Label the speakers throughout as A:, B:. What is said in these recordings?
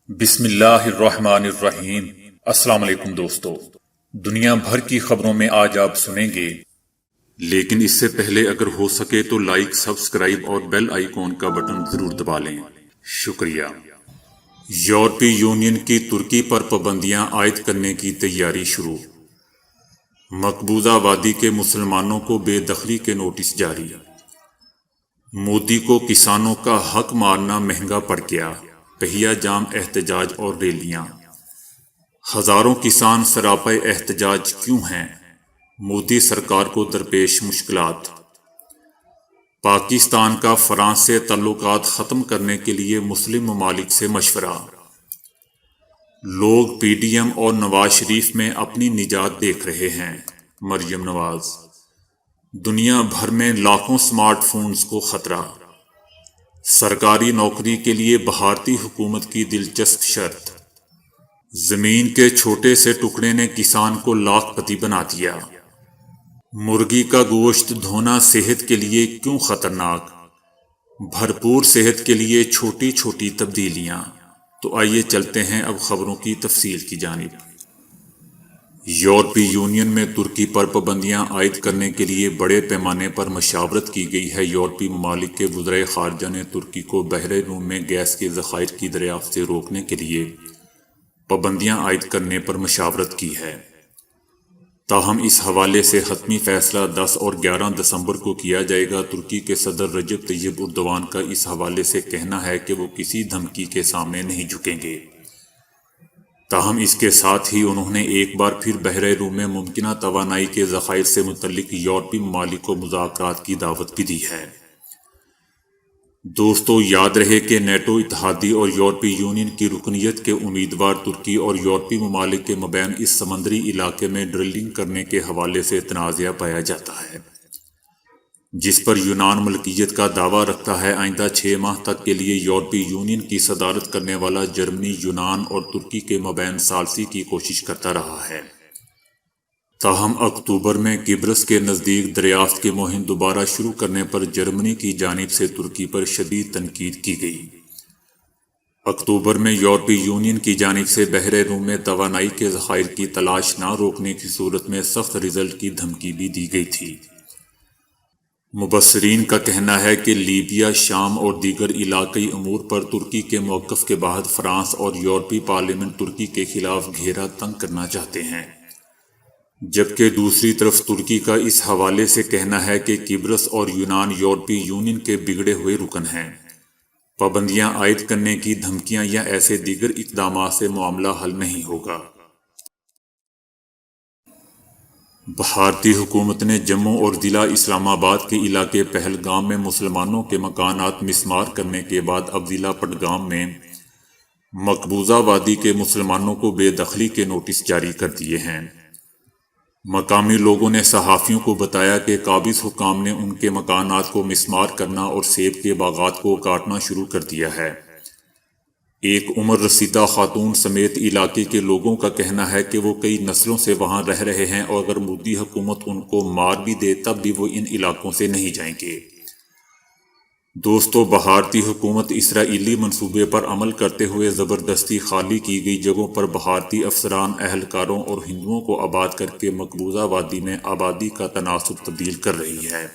A: بسم اللہ الرحمن الرحیم۔ السلام علیکم دوستو، دنیا بھر کی خبروں میں آج آپ سنیں گے، لیکن اس سے پہلے اگر ہو سکے تو لائک، سبسکرائب اور بیل آئیکن کا بٹن ضرور دبا لیں۔ شکریہ۔ یورپی یونین کی ترکی پر پابندیاں عائد کرنے کی تیاری شروع۔ مقبوضہ وادی کے مسلمانوں کو بے دخلی کے نوٹس جاری۔ مودی کو کسانوں کا حق مارنا مہنگا پڑ گیا، تہیہ جام احتجاج اور ریلیاں۔ ہزاروں کسان سراپے احتجاج کیوں ہیں؟ مودی سرکار کو درپیش مشکلات۔ پاکستان کا فرانس سے تعلقات ختم کرنے کے لیے مسلم ممالک سے مشورہ۔ لوگ پی ڈی ایم اور نواز شریف میں اپنی نجات دیکھ رہے ہیں۔ مریم نواز۔ دنیا بھر میں لاکھوں سمارٹ فونز کو خطرہ۔ سرکاری نوکری کے لیے بھارتی حکومت کی دلچسپ شرط۔ زمین کے چھوٹے سے ٹکڑے نے کسان کو لاکھ پتی بنا دیا۔ مرغی کا گوشت دھونا صحت کے لیے کیوں خطرناک؟ بھرپور صحت کے لیے چھوٹی چھوٹی تبدیلیاں۔ تو آئیے چلتے ہیں اب خبروں کی تفصیل کی جانب۔ یورپی یونین میں ترکی پر پابندیاں عائد کرنے کے لیے بڑے پیمانے پر مشاورت کی گئی ہے۔ یورپی ممالک کے وزرائے خارجہ نے ترکی کو بحر روم میں گیس کے ذخائر کی دریافت سے روکنے کے لیے پابندیاں عائد کرنے پر مشاورت کی ہے۔ تاہم اس حوالے سے حتمی فیصلہ 10 اور 11 دسمبر کو کیا جائے گا۔ ترکی کے صدر رجب طیب اردوان کا اس حوالے سے کہنا ہے کہ وہ کسی دھمکی کے سامنے نہیں جھکیں گے۔ تاہم اس کے ساتھ ہی انہوں نے ایک بار پھر بحر روم میں ممکنہ توانائی کے ذخائر سے متعلق یورپی ممالک کو مذاکرات کی دعوت بھی دی ہے۔ دوستو، یاد رہے کہ نیٹو اتحادی اور یورپی یونین کی رکنیت کے امیدوار ترکی اور یورپی ممالک کے مابین اس سمندری علاقے میں ڈرلنگ کرنے کے حوالے سے تنازعہ پایا جاتا ہے، جس پر یونان ملکیت کا دعویٰ رکھتا ہے۔ آئندہ 6 ماہ تک کے لیے یورپی یونین کی صدارت کرنے والا جرمنی یونان اور ترکی کے مابین ثالثی کی کوشش کرتا رہا ہے۔ تاہم اکتوبر میں قبرص کے نزدیک دریافت کی مہم دوبارہ شروع کرنے پر جرمنی کی جانب سے ترکی پر شدید تنقید کی گئی۔ اکتوبر میں یورپی یونین کی جانب سے بحر روم میں توانائی کے ذخائر کی تلاش نہ روکنے کی صورت میں سخت رزلٹ کی دھمکی بھی دی گئی تھی۔ مبصرین کا کہنا ہے کہ لیبیا، شام اور دیگر علاقائی امور پر ترکی کے موقف کے بعد فرانس اور یورپی پارلیمنٹ ترکی کے خلاف گھیرا تنگ کرنا چاہتے ہیں، جبکہ دوسری طرف ترکی کا اس حوالے سے کہنا ہے کہ قبرص اور یونان یورپی یونین کے بگڑے ہوئے رکن ہیں۔ پابندیاں عائد کرنے کی دھمکیاں یا ایسے دیگر اقدامات سے معاملہ حل نہیں ہوگا۔ بھارتی حکومت نے جموں اور ضلع اسلام آباد کے علاقے پہلگام میں مسلمانوں کے مکانات مسمار کرنے کے بعد اب ضلع بڈگام میں مقبوضہ وادی کے مسلمانوں کو بے دخلی کے نوٹس جاری کر دیے ہیں۔ مقامی لوگوں نے صحافیوں کو بتایا کہ قابض حکام نے ان کے مکانات کو مسمار کرنا اور سیب کے باغات کو کاٹنا شروع کر دیا ہے۔ ایک عمر رسیدہ خاتون سمیت علاقے کے لوگوں کا کہنا ہے کہ وہ کئی نسلوں سے وہاں رہ رہے ہیں اور اگر مودی حکومت ان کو مار بھی دے تب بھی وہ ان علاقوں سے نہیں جائیں گے۔ دوستو، بھارتی حکومت اسرائیلی منصوبے پر عمل کرتے ہوئے زبردستی خالی کی گئی جگہوں پر بھارتی افسران، اہلکاروں اور ہندوؤں کو آباد کر کے مقبوضہ وادی میں آبادی کا تناسب تبدیل کر رہی ہے۔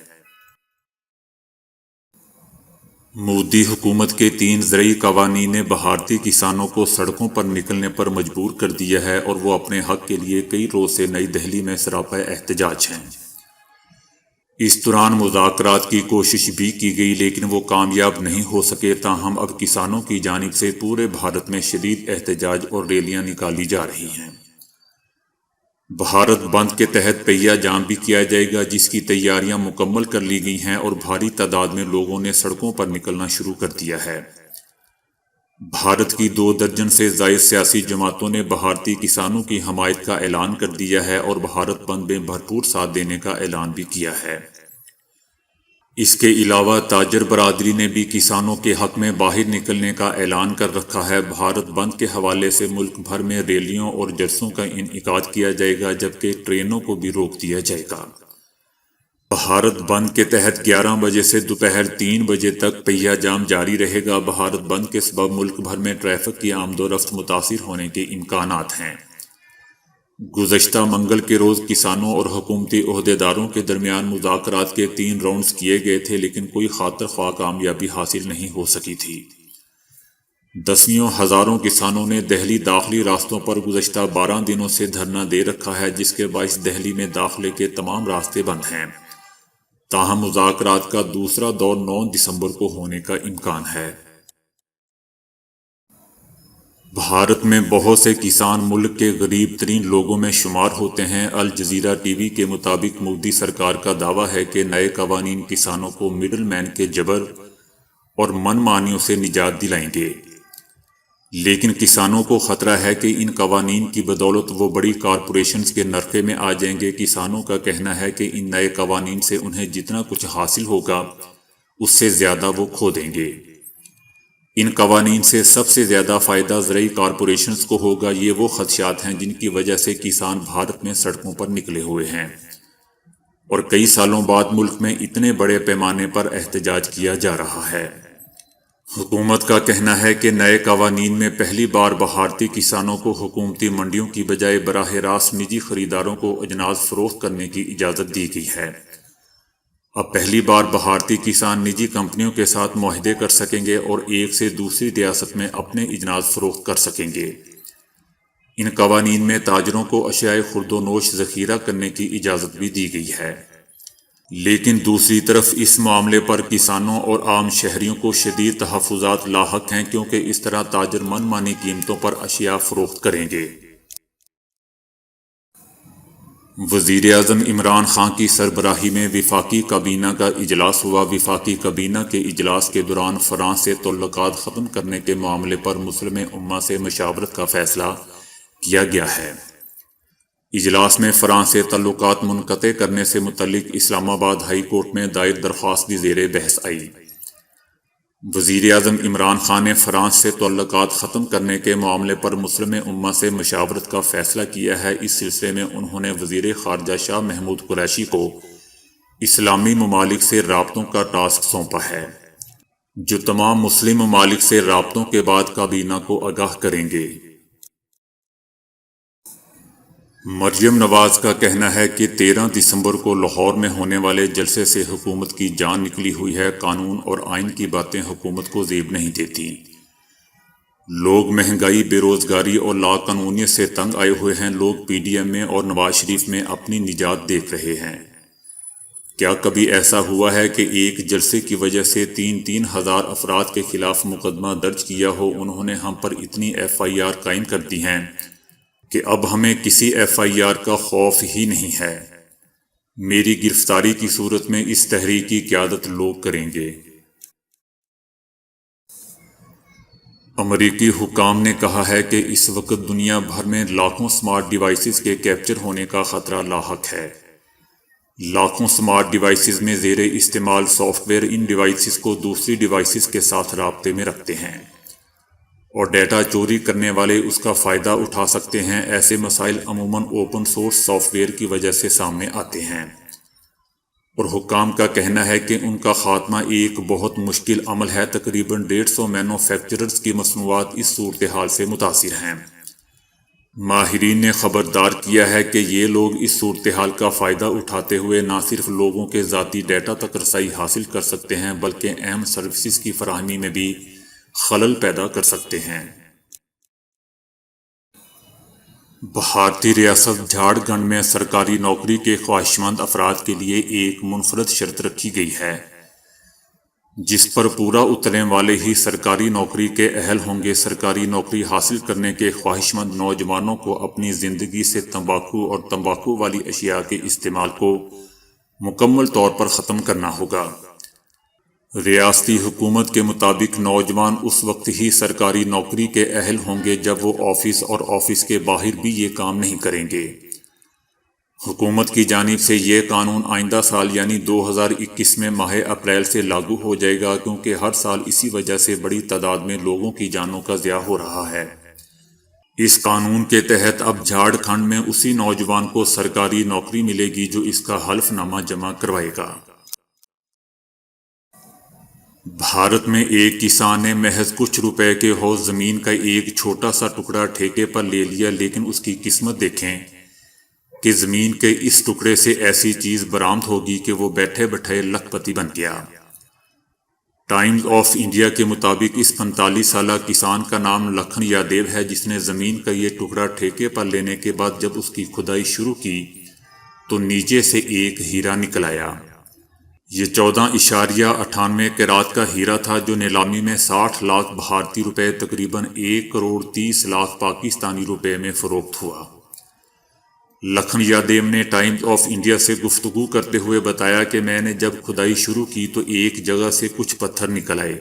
A: مودی حکومت کے 3 زرعی قوانین نے بھارتی کسانوں کو سڑکوں پر نکلنے پر مجبور کر دیا ہے اور وہ اپنے حق کے لیے کئی روز سے نئی دہلی میں سراپا احتجاج ہیں۔ اس دوران مذاکرات کی کوشش بھی کی گئی لیکن وہ کامیاب نہیں ہو سکے۔ تاہم اب کسانوں کی جانب سے پورے بھارت میں شدید احتجاج اور ریلیاں نکالی جا رہی ہیں۔ بھارت بند کے تحت پہیہ جام بھی کیا جائے گا، جس کی تیاریاں مکمل کر لی گئی ہیں اور بھاری تعداد میں لوگوں نے سڑکوں پر نکلنا شروع کر دیا ہے۔ بھارت کی 2 درجن سے زائد سیاسی جماعتوں نے بھارتی کسانوں کی حمایت کا اعلان کر دیا ہے اور بھارت بند میں بھرپور ساتھ دینے کا اعلان بھی کیا ہے۔ اس کے علاوہ تاجر برادری نے بھی کسانوں کے حق میں باہر نکلنے کا اعلان کر رکھا ہے۔ بھارت بند کے حوالے سے ملک بھر میں ریلیوں اور جلسوں کا انعقاد کیا جائے گا، جبکہ ٹرینوں کو بھی روک دیا جائے گا۔ بھارت بند کے تحت 11 بجے سے دوپہر 3 بجے تک پہیہ جام جاری رہے گا۔ بھارت بند کے سبب ملک بھر میں ٹریفک کی آمد و رفت متاثر ہونے کے امکانات ہیں۔ گزشتہ منگل کے روز کسانوں اور حکومتی عہدیداروں کے درمیان مذاکرات کے 3 راؤنڈز کیے گئے تھے، لیکن کوئی خاطر خواہ کامیابی حاصل نہیں ہو سکی تھی۔ دسیوں ہزاروں کسانوں نے دہلی داخلی راستوں پر گزشتہ 12 دنوں سے دھرنا دے رکھا ہے، جس کے باعث دہلی میں داخلے کے تمام راستے بند ہیں۔ تاہم مذاکرات کا دوسرا دور 9 دسمبر کو ہونے کا امکان ہے۔ بھارت میں بہت سے کسان ملک کے غریب ترین لوگوں میں شمار ہوتے ہیں۔ الجزیرہ ٹی وی کے مطابق مودی سرکار کا دعویٰ ہے کہ نئے قوانین کسانوں کو مڈل مین کے جبر اور من مانیوں سے نجات دلائیں گے، لیکن کسانوں کو خطرہ ہے کہ ان قوانین کی بدولت وہ بڑی کارپوریشنز کے نرخے میں آ جائیں گے۔ کسانوں کا کہنا ہے کہ ان نئے قوانین سے انہیں جتنا کچھ حاصل ہوگا اس سے زیادہ وہ کھو دیں گے۔ ان قوانین سے سب سے زیادہ فائدہ زرعی کارپوریشنز کو ہوگا۔ یہ وہ خدشات ہیں جن کی وجہ سے کسان بھارت میں سڑکوں پر نکلے ہوئے ہیں، اور کئی سالوں بعد ملک میں اتنے بڑے پیمانے پر احتجاج کیا جا رہا ہے۔ حکومت کا کہنا ہے کہ نئے قوانین میں پہلی بار بھارتی کسانوں کو حکومتی منڈیوں کی بجائے براہ راست نجی خریداروں کو اجناس فروخت کرنے کی اجازت دی گئی ہے۔ اب پہلی بار بھارتی کسان نجی کمپنیوں کے ساتھ معاہدے کر سکیں گے اور ایک سے دوسری ریاست میں اپنے اجناس فروخت کر سکیں گے۔ ان قوانین میں تاجروں کو اشیاء خرد و نوش ذخیرہ کرنے کی اجازت بھی دی گئی ہے، لیکن دوسری طرف اس معاملے پر کسانوں اور عام شہریوں کو شدید تحفظات لاحق ہیں، کیونکہ اس طرح تاجر من مانی قیمتوں پر اشیاء فروخت کریں گے۔ وزیر اعظم عمران خان کی سربراہی میں وفاقی کابینہ کا اجلاس ہوا۔ وفاقی کابینہ کے اجلاس کے دوران فرانس سے تعلقات ختم کرنے کے معاملے پر مسلم امہ سے مشاورت کا فیصلہ کیا گیا ہے۔ اجلاس میں فرانس سے تعلقات منقطع کرنے سے متعلق اسلام آباد ہائی کورٹ میں دائر درخواست بھی زیر بحث آئی۔ وزیر اعظم عمران خان نے فرانس سے تعلقات ختم کرنے کے معاملے پر مسلم امہ سے مشاورت کا فیصلہ کیا ہے۔ اس سلسلے میں انہوں نے وزیر خارجہ شاہ محمود قریشی کو اسلامی ممالک سے رابطوں کا ٹاسک سونپا ہے، جو تمام مسلم ممالک سے رابطوں کے بعد کابینہ کو آگاہ کریں گے۔ مریم نواز کا کہنا ہے کہ 13 دسمبر کو لاہور میں ہونے والے جلسے سے حکومت کی جان نکلی ہوئی ہے۔ قانون اور آئین کی باتیں حکومت کو زیب نہیں دیتی۔ لوگ مہنگائی، بے روزگاری اور لا قانونیت سے تنگ آئے ہوئے ہیں۔ لوگ پی ڈی ایم میں اور نواز شریف میں اپنی نجات دیکھ رہے ہیں۔ کیا کبھی ایسا ہوا ہے کہ ایک جلسے کی وجہ سے 3 ہزار افراد کے خلاف مقدمہ درج کیا ہو؟ انہوں نے ہم پر اتنی ایف آئی آر قائم کر دی ہیں کہ اب ہمیں کسی ایف آئی آر کا خوف ہی نہیں ہے۔ میری گرفتاری کی صورت میں اس تحریک کی قیادت لوگ کریں گے۔ امریکی حکام نے کہا ہے کہ اس وقت دنیا بھر میں لاکھوں سمارٹ ڈیوائسز کے کیپچر ہونے کا خطرہ لاحق ہے۔ لاکھوں سمارٹ ڈیوائسز میں زیر استعمال سافٹ ویئر ان ڈیوائسز کو دوسری ڈیوائسز کے ساتھ رابطے میں رکھتے ہیں، اور ڈیٹا چوری کرنے والے اس کا فائدہ اٹھا سکتے ہیں۔ ایسے مسائل عموماً اوپن سورس سافٹ ویئر کی وجہ سے سامنے آتے ہیں، اور حکام کا کہنا ہے کہ ان کا خاتمہ ایک بہت مشکل عمل ہے۔ تقریباً 150 مینوفیکچررز کی مصنوعات اس صورتحال سے متاثر ہیں۔ ماہرین نے خبردار کیا ہے کہ یہ لوگ اس صورتحال کا فائدہ اٹھاتے ہوئے نہ صرف لوگوں کے ذاتی ڈیٹا تک رسائی حاصل کر سکتے ہیں، بلکہ اہم سروسز کی فراہمی میں بھی خلل پیدا کر سکتے ہیں۔ بھارتی ریاست جھارکھنڈ میں سرکاری نوکری کے خواہشمند افراد کے لیے ایک منفرد شرط رکھی گئی ہے، جس پر پورا اترنے والے ہی سرکاری نوکری کے اہل ہوں گے۔ سرکاری نوکری حاصل کرنے کے خواہشمند نوجوانوں کو اپنی زندگی سے تمباکو اور تمباکو والی اشیاء کے استعمال کو مکمل طور پر ختم کرنا ہوگا۔ ریاستی حکومت کے مطابق نوجوان اس وقت ہی سرکاری نوکری کے اہل ہوں گے جب وہ آفس اور آفس کے باہر بھی یہ کام نہیں کریں گے۔ حکومت کی جانب سے یہ قانون آئندہ سال یعنی 2021 میں ماہ اپریل سے لاگو ہو جائے گا، کیونکہ ہر سال اسی وجہ سے بڑی تعداد میں لوگوں کی جانوں کا ضیاع ہو رہا ہے۔ اس قانون کے تحت اب جھارکھنڈ میں اسی نوجوان کو سرکاری نوکری ملے گی جو اس کا حلف نامہ جمع کروائے گا۔ بھارت میں ایک کسان نے محض کچھ روپے کے حوض زمین کا ایک چھوٹا سا ٹکڑا ٹھیکے پر لے لیا، لیکن اس کی قسمت دیکھیں کہ زمین کے اس ٹکڑے سے ایسی چیز برآمد ہوگی کہ وہ بیٹھے بیٹھے لکھ پتی بن گیا۔ ٹائمز آف انڈیا کے مطابق اس 45 سالہ کسان کا نام لکھن یادیو ہے، جس نے زمین کا یہ ٹکڑا ٹھیکے پر لینے کے بعد جب اس کی کھدائی شروع کی تو نیچے سے ایک ہیرا نکل آیا۔ یہ 14.98 کیرات کا ہیرا تھا، جو نیلامی میں 60 لاکھ بھارتی روپے تقریباً 1.30 کروڑ پاکستانی روپے میں فروخت ہوا۔ لکھن یادیو نے ٹائمز آف انڈیا سے گفتگو کرتے ہوئے بتایا کہ میں نے جب کھدائی شروع کی تو ایک جگہ سے کچھ پتھر نکل آئے۔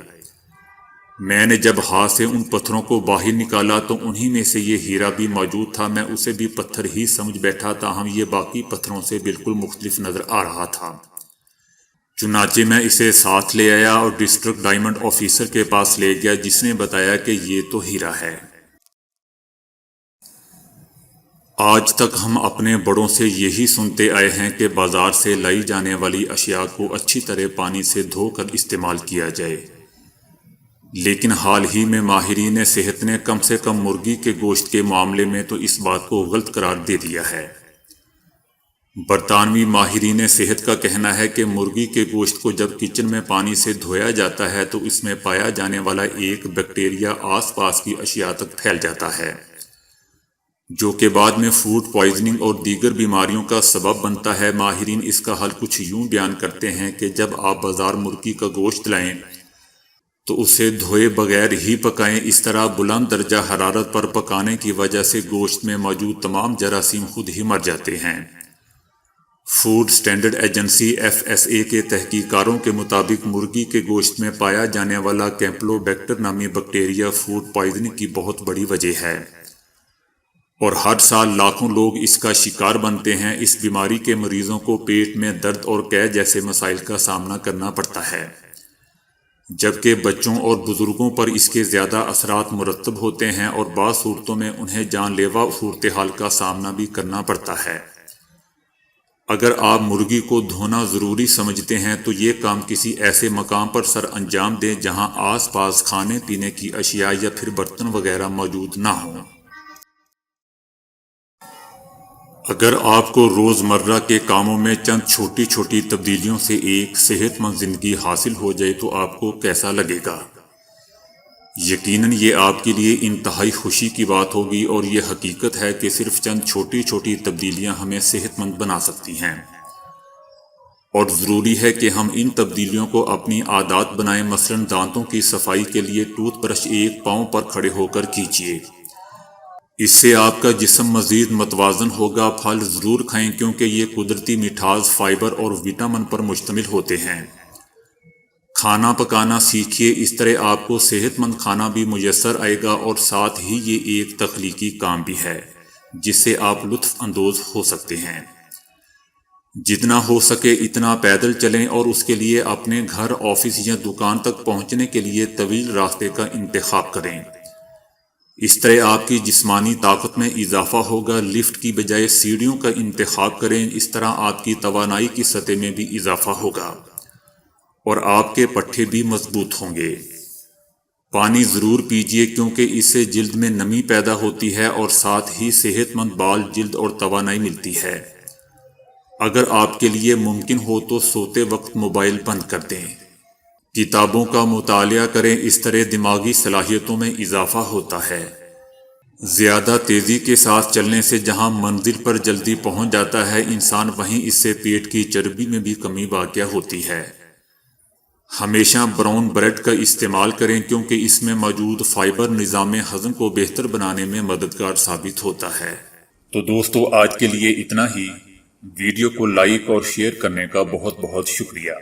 A: میں نے جب ہاتھ سے ان پتھروں کو باہر نکالا تو انہی میں سے یہ ہیرا بھی موجود تھا۔ میں اسے بھی پتھر ہی سمجھ بیٹھا، تاہم یہ باقی پتھروں سے بالکل مختلف نظر آ رہا تھا۔ چنانچہ میں اسے ساتھ لے آیا اور ڈسٹرکٹ ڈائمنڈ آفیسر کے پاس لے گیا، جس نے بتایا کہ یہ تو ہیرا ہے۔ آج تک ہم اپنے بڑوں سے یہی سنتے آئے ہیں کہ بازار سے لائی جانے والی اشیاء کو اچھی طرح پانی سے دھو کر استعمال کیا جائے، لیکن حال ہی میں ماہرین صحت نے کم سے کم مرغی کے گوشت کے معاملے میں تو اس بات کو غلط قرار دے دیا ہے۔ برطانوی ماہرین صحت کا کہنا ہے کہ مرغی کے گوشت کو جب کچن میں پانی سے دھویا جاتا ہے تو اس میں پایا جانے والا ایک بیکٹیریا آس پاس کی اشیاء تک پھیل جاتا ہے، جو کہ بعد میں فوڈ پوائزننگ اور دیگر بیماریوں کا سبب بنتا ہے۔ ماہرین اس کا حل کچھ یوں بیان کرتے ہیں کہ جب آپ بازار مرغی کا گوشت لائیں تو اسے دھوئے بغیر ہی پکائیں۔ اس طرح بلند درجہ حرارت پر پکانے کی وجہ سے گوشت میں موجود تمام جراثیم خود ہی مر جاتے ہیں۔ فوڈ سٹینڈرڈ ایجنسی FSA کے تحقیقاتوں کے مطابق مرغی کے گوشت میں پایا جانے والا کیمپلوبیکٹر نامی بیکٹیریا فوڈ پوائزننگ کی بہت بڑی وجہ ہے، اور ہر سال لاکھوں لوگ اس کا شکار بنتے ہیں۔ اس بیماری کے مریضوں کو پیٹ میں درد اور قے جیسے مسائل کا سامنا کرنا پڑتا ہے، جبکہ بچوں اور بزرگوں پر اس کے زیادہ اثرات مرتب ہوتے ہیں، اور بعض صورتوں میں انہیں جان لیوا صورتحال کا سامنا بھی کرنا پڑتا ہے۔ اگر آپ مرغی کو دھونا ضروری سمجھتے ہیں تو یہ کام کسی ایسے مقام پر سر انجام دیں جہاں آس پاس کھانے پینے کی اشیاء یا پھر برتن وغیرہ موجود نہ ہوں۔ اگر آپ کو روزمرہ کے کاموں میں چند چھوٹی چھوٹی تبدیلیوں سے ایک صحت مند زندگی حاصل ہو جائے تو آپ کو کیسا لگے گا؟ یقیناً یہ آپ کے لیے انتہائی خوشی کی بات ہوگی، اور یہ حقیقت ہے کہ صرف چند چھوٹی چھوٹی تبدیلیاں ہمیں صحت مند بنا سکتی ہیں، اور ضروری ہے کہ ہم ان تبدیلیوں کو اپنی عادات بنائیں۔ مثلاً دانتوں کی صفائی کے لیے ٹوتھ برش ایک پاؤں پر کھڑے ہو کر کیجیے، اس سے آپ کا جسم مزید متوازن ہوگا۔ پھل ضرور کھائیں کیونکہ یہ قدرتی مٹھاس، فائبر اور وٹامن پر مشتمل ہوتے ہیں۔ کھانا پکانا سیکھیے، اس طرح آپ کو صحت مند کھانا بھی میسر آئے گا، اور ساتھ ہی یہ ایک تخلیقی کام بھی ہے جس سے آپ لطف اندوز ہو سکتے ہیں۔ جتنا ہو سکے اتنا پیدل چلیں، اور اس کے لیے اپنے گھر، آفس یا دکان تک پہنچنے کے لیے طویل راستے کا انتخاب کریں۔ اس طرح آپ کی جسمانی طاقت میں اضافہ ہوگا۔ لفٹ کی بجائے سیڑھیوں کا انتخاب کریں، اس طرح آپ کی توانائی کی سطح میں بھی اضافہ ہوگا اور آپ کے پٹھے بھی مضبوط ہوں گے۔ پانی ضرور پیجیے کیونکہ اس سے جلد میں نمی پیدا ہوتی ہے، اور ساتھ ہی صحت مند بال، جلد اور توانائی ملتی ہے۔ اگر آپ کے لیے ممکن ہو تو سوتے وقت موبائل بند کر دیں۔ کتابوں کا مطالعہ کریں، اس طرح دماغی صلاحیتوں میں اضافہ ہوتا ہے۔ زیادہ تیزی کے ساتھ چلنے سے جہاں منزل پر جلدی پہنچ جاتا ہے انسان، وہیں اس سے پیٹ کی چربی میں بھی کمی واقع ہوتی ہے۔ ہمیشہ براؤن بریڈ کا استعمال کریں کیونکہ اس میں موجود فائبر نظام ہضم کو بہتر بنانے میں مددگار ثابت ہوتا ہے۔ تو دوستو، آج کے لیے اتنا ہی۔ ویڈیو کو لائک اور شیئر کرنے کا بہت بہت شکریہ۔